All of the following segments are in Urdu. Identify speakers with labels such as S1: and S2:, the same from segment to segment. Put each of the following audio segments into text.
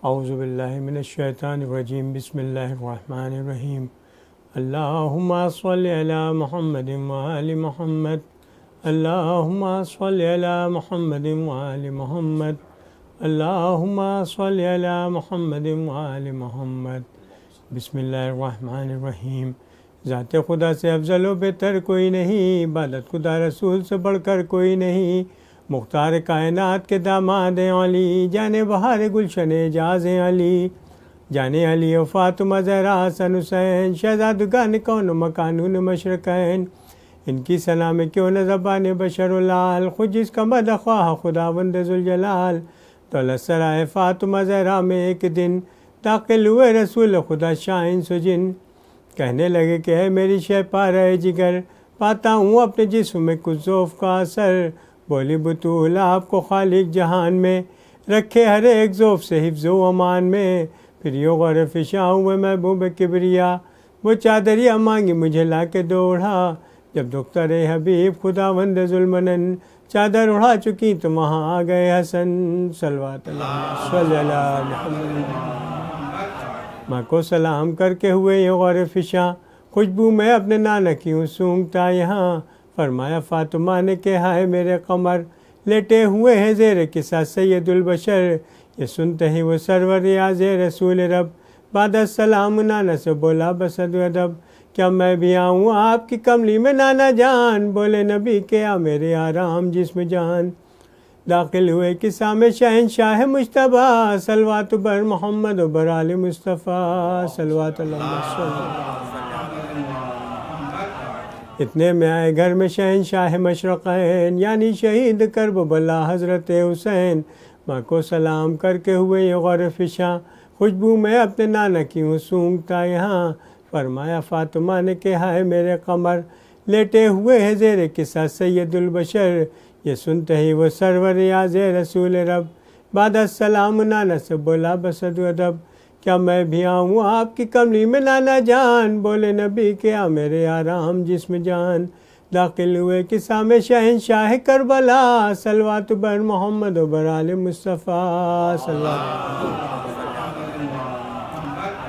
S1: اعوذ باللہ من الشیطان الرجیم بسم اللہ الرحمن الرحیم اللہم صلی علی محمد وآل محمد اللہم صلی علی محمد وآل محمد اللہم صلی علی محمد وآل محمد بسم اللہ الرحمن الرحیم۔ ذات خدا سے افضل و بہتر کوئی نہیں، عبادت خدا رسول سے بڑھ کر کوئی نہیں، مختار کائنات کے داماد علی، جانے بہار گلشن اعجاز علی، جانے علی و فاطمہ زہرا حسن حسین، شہزادگان کون و مکانون مشرقین، ان کی ثنا میں کیوں نہ زبان بشر و لال، خود جس کا مدح خواہ خداوند ذوالجلال، دولت سرائے فاطمہ زہرا میں ایک دن داخل ہوئے رسول خدا شاہین سجن، کہنے لگے کہ اے میری شہ پارہ جگر، پاتا ہوں اپنے جسم میں کچھ ذوف کا اثر، بولی بطول آپ کو خالق جہان میں، رکھے ہر ایک ذوف سے حفظ و امان میں، پھر یوں غور فشاں ہوئے محبوب کبریا، وہ چادریاں مانگی مجھے لا کے دوڑا، جب دختر حبیب خداوند ذوالمنن چادر اڑا چکی تو وہاں آ گئے حسن، صلوات اللہ صلی اللہ محمد۔ ماں کو سلام کر کے ہوئے یہ غور فشاں، خوشبو میں اپنے نانا کیوں سونگتا یہاں، فرمایا فاطمہ نے کہ ہائے میرے قمر، لیٹے ہوئے ہیں زیر قصہ سید البشر، یہ سنتے ہی وہ سرور ریاض رسول رب، بعد السلام نانا سے بولا بصد ادب، کیا میں بھی آؤں آپ کی کملی میں نانا جان، بولے نبی کہ آ میرے آرام جسم جان، داخل ہوئے قصہ میں شہنشاہ مجتبیٰ، صلوات بر محمد و بر آل مصطفیٰ، صلوات اللہ اتنے میں آئے گھر میں شہنشاہ مشرقین، یعنی شہید کرب و بلا حضرت حسین، ماں کو سلام کر کے ہوئے یہ غور فشاں، خوشبو میں اپنے نانا کیوں سونگتا یہاں، فرمایا فاطمہ نے کہ ہائے میرے قمر، لیٹے ہوئے ہیں زیر قصہ سید البشر، یہ سنتے ہی وہ سرور ریاض رسول رب، بعد السلام نانا سے بولا بصد ادب، کیا میں بھی آؤں آپ کی کملی میں نانا جان، بولے نبی کہ آ میرے آرام جسم جان، داخل ہوئے قصہ میں شہنشاہ کربلا، صلوات بر محمد و بر آل مصطفیٰ،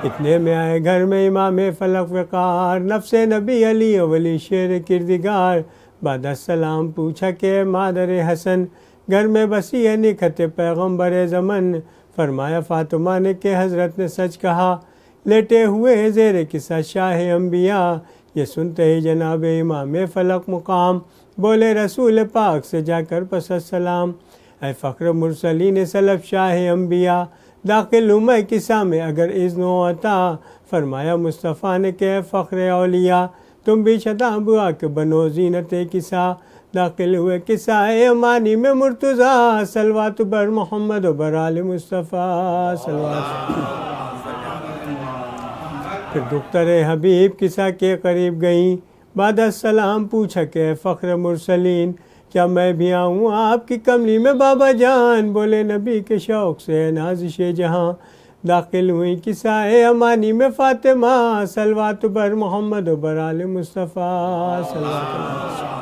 S1: اتنے میں آئے گھر میں امام فلک وقار، نفس نبی علی ولی شیر کردگار، بعد السلام پوچھا کہ مادر حسن، گھر میں بسی ہے نکھت پیغمبر زمن، فرمایا فاطمہ نے کہ حضرت نے سچ کہا، لیٹے ہوئے زیر قصہ شاہ انبیاء، یہ سنتے ہی جناب امام فلک مقام، بولے رسول پاک سے جا کر پس السلام، اے فخر مرسلین سلف شاہ انبیاء، داخل ہوں میں قصہ میں اگر اذن و عطا، فرمایا مصطفیٰ نے کہ اے فخر اولیاء، تم بھی شداں بوا کے بنو زینت قصہ، داخل ہوئے قصہ امانی میں مرتضیٰ، صلوات بر محمد و بر آل مصطفیٰ، صلوات۔ پھر دختر حبیب قصہ کے قریب گئیں، بعد السلام پوچھا کہ اے فخر مرسلین، کیا میں بھی آؤں آپ کی کملی میں بابا جان، بولے نبی کے شوق سے نازش جہاں، داخل ہوئی قصہ امانی میں فاطمہ، صلوات بر محمد و بر آل مصطفیٰ، صلوات اللہ۔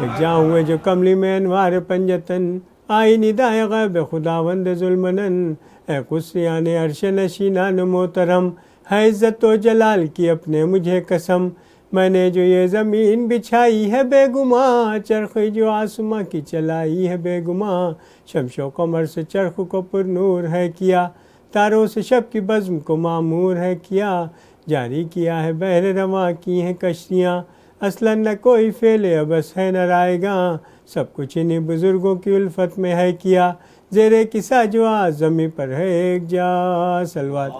S1: ایک جاں ہوئے جو کملی میں انوار پنجتن، آئی ندائے غیب خداوند ذوالمنن، اے قدسیان عرش نشینان محترم، ہے عزت و جلال کی اپنے مجھے قسم، میں نے جو یہ زمین بچھائی ہے بے گماں، چرخی جو آسماں کی چلائی ہے بے گماں، شمس و قمر سے چرخ کو پر نور ہے کیا، تاروں سے شب کی بزم کو معمور ہے کیا، جاری کیا ہے بحر رواں کی ہیں کشتیاں، اصلاً نہ کوئی فعل ابس ہے نہ رائے گاں، سب کچھ انہی بزرگوں کی الفت میں ہے کیا، زیر قصہ جو آج زمیں پر ہے ایک جا، صلوات۔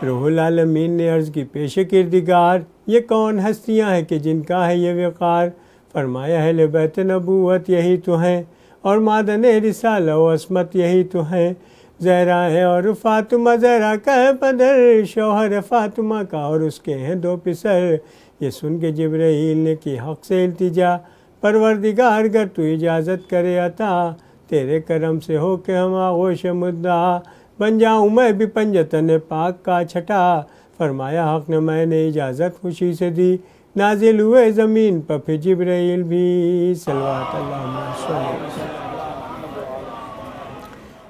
S1: روح العالمین نے عرض کی پیش کردگار، یہ کون ہستیاں ہیں کہ جن کا ہے یہ وقار، فرمایا اہل بیت نبوت یہی تو ہیں، اور معدن رسالہ و عصمت یہی تو ہیں، زہرا ہے اور فاطمہ زہرا کا ہے پدر، شوہر فاطمہ کا اور اس کے ہیں دو پسر، یہ سن کے جبرائیل نے کی حق سے التجا، پروردگار گر تو اجازت کرے عطا، تیرے کرم سے ہو کے ہم آغوش مدعا، بن جاؤں میں بھی پنجتن پاک کا چھٹا، فرمایا حق نے میں نے اجازت خوشی سے دی، نازل ہوئے زمین پر پھر جبرائیل بھی، صلوات اللہ علیہ وسلم۔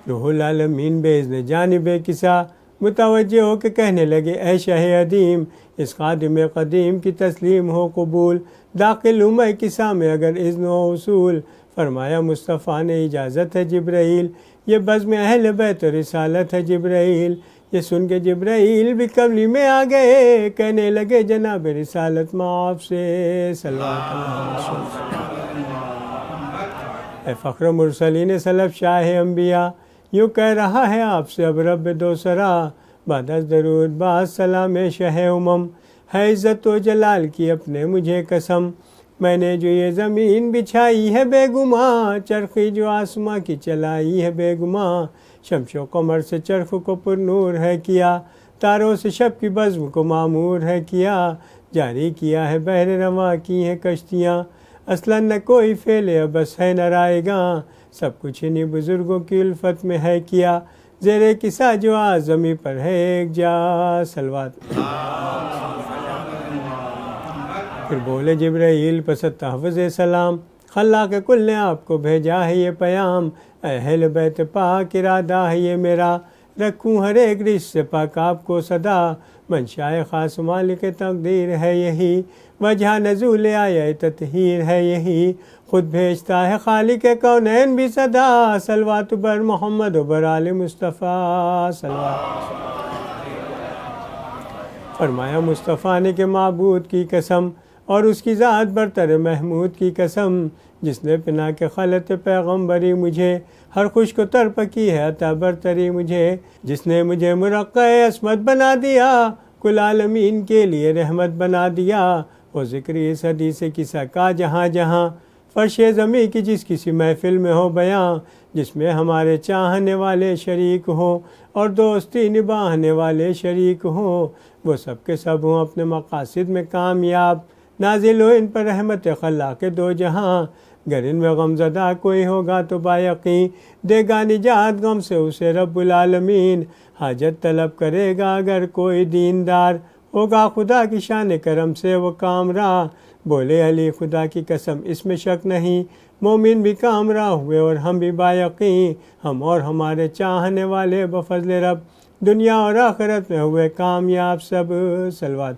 S1: روح العالمین بے اذن جانب کسا متوجہ ہو کے کہنے لگے اے شاہ عدیم اس خادم قدیم کی تسلیم ہو قبول، داخل ہوں میں کسا میں اگر اذن و اصول۔ فرمایا مصطفیٰ نے اجازت ہے جبرائیل، یہ بزم اہل بیت رسالت ہے جبرائیل۔ یہ سن کے جبرائیل بھی قبلی میں آ گئے، کہنے لگے جناب رسالت میں آپ سے صلوات اللہ اے فخر مرسلین سلف شاہ انبیاء، یوں کہہ رہا ہے آپ سے اب رب دوسرا، بعد از درود بعد سلام شاہ امم، ہے عزت و جلال کی اپنے مجھے قسم، میں نے جو یہ زمین بچھائی ہے بے گماں، چرخی جو آسماں کی چلائی ہے بے گماں، شمس و قمر سے چرخ کو پر نور ہے کیا، تاروں سے شب کی بزم کو معمور ہے کیا، جاری کیا ہے بحر رواں کی ہیں کشتیاں، اصلاً نہ کوئی فعل بس ہے نہ رائے گاں، سب کچھ انہی بزرگوں کی الفت میں ہے کیا، زیر کسا جو آزمی پر ہے ایک جا صلوات۔ پھر بولے جبرائیل پس تحفظ سلام، خلاق کل نے آپ کو بھیجا ہے یہ پیام، اہل بیت پاک ارادہ ہے یہ میرا، رکھوں ہر ایک رش سے پاک آپ کو صدا، منشائے خاص مالک تقدیر ہے یہی، وجہ نزول آیا تطہیر ہے یہی، خود بھیجتا ہے خالق کونین بھی صدا، صلوات بر محمد و بر آل مصطفیٰ صلوات۔ فرمایا مصطفیٰ نے کہ معبود کی قسم اور اس کی ذات برتر محمود کی قسم، جس نے پنا کے خلط پیغمبری مجھے، ہر خوش کو تر پکی ہے عطا برتری مجھے، جس نے مجھے مرقع عصمت بنا دیا، کل عالمین کے لیے رحمت بنا دیا، وہ ذکر اس حدیث قصہ کا جہاں جہاں، فرش زمیں کی جس کسی محفل میں ہو بیاں، جس میں ہمارے چاہنے والے شریک ہوں اور دوستی نبھانے والے شریک ہوں، وہ سب کے سب ہوں اپنے مقاصد میں کامیاب، نازل ہو ان پر رحمت خلاق دو جہاں، گر ان میں غم زدہ کوئی ہوگا تو با یقین دے گا نجات غم سے اسے رب العالمین، حاجت طلب کرے گا اگر کوئی دیندار، ہوگا خدا کی شان کرم سے وہ کامراں، بولے علی خدا کی قسم اس میں شک نہیں، مومن بھی کامراں ہوئے اور ہم بھی با یقین، ہم اور ہمارے چاہنے والے بفضل رب، دنیا اور آخرت میں ہوئے کامیاب سب صلوات۔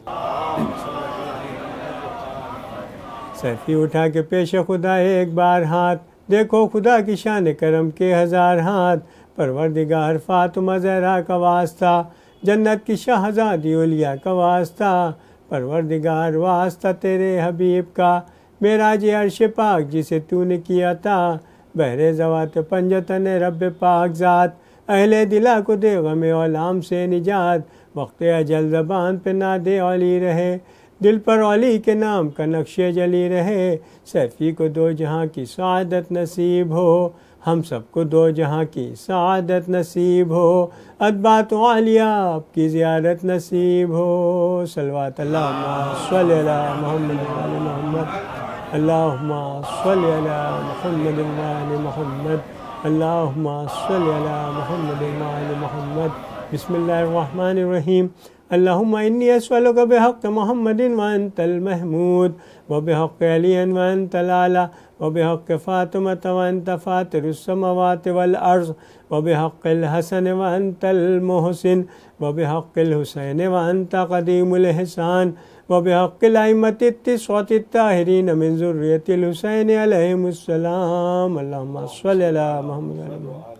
S1: سیفی اٹھا کے پیش خدا ایک بار ہاتھ، دیکھو خدا کی شان کرم کے ہزار ہاتھ، پروردگار فاطمہ زہرا کا واسطہ، جنت کی شہزادی اولیاء کا واسطہ، پروردگار واسطہ تیرے حبیب کا، معراج عرش پاک جسے تو نے کیا تھا، بحر زوات پنجتن رب پاک ذات، اہل دلا کو دے غم علام سے نجات، وقت اجل زبان پہ نہ دے علی رہے، دل پر علی کے نام کا نقش جلی رہے، سیفی کو دو جہاں کی سعادت نصیب ہو، ہم سب کو دو جہاں کی سعادت نصیب ہو، ادبات عالیہ آپ کی زیارت نصیب ہو صلوات۔ اللہم صلی علی محمد و آل محمد، اللہم صلی علی محمد و آل محمد، اللہم صلی علی محمد و آل محمد۔ بسم اللہ الرحمن الرحیم۔ اللہم انی اسألک بحق محمد وانت المحمود، وبحق علی وانت الاعلی، وبحق فاطمة وانت فاطر السماوات والارض، وبحق الحسن وانت المحسن، وبحق الحسین وانت قدیم الاحسان، وبحق الائمة التسعة الطاہرین من ذریة الحسین علیہم السلام۔ اللہم صلی علی محمد و آل محمد۔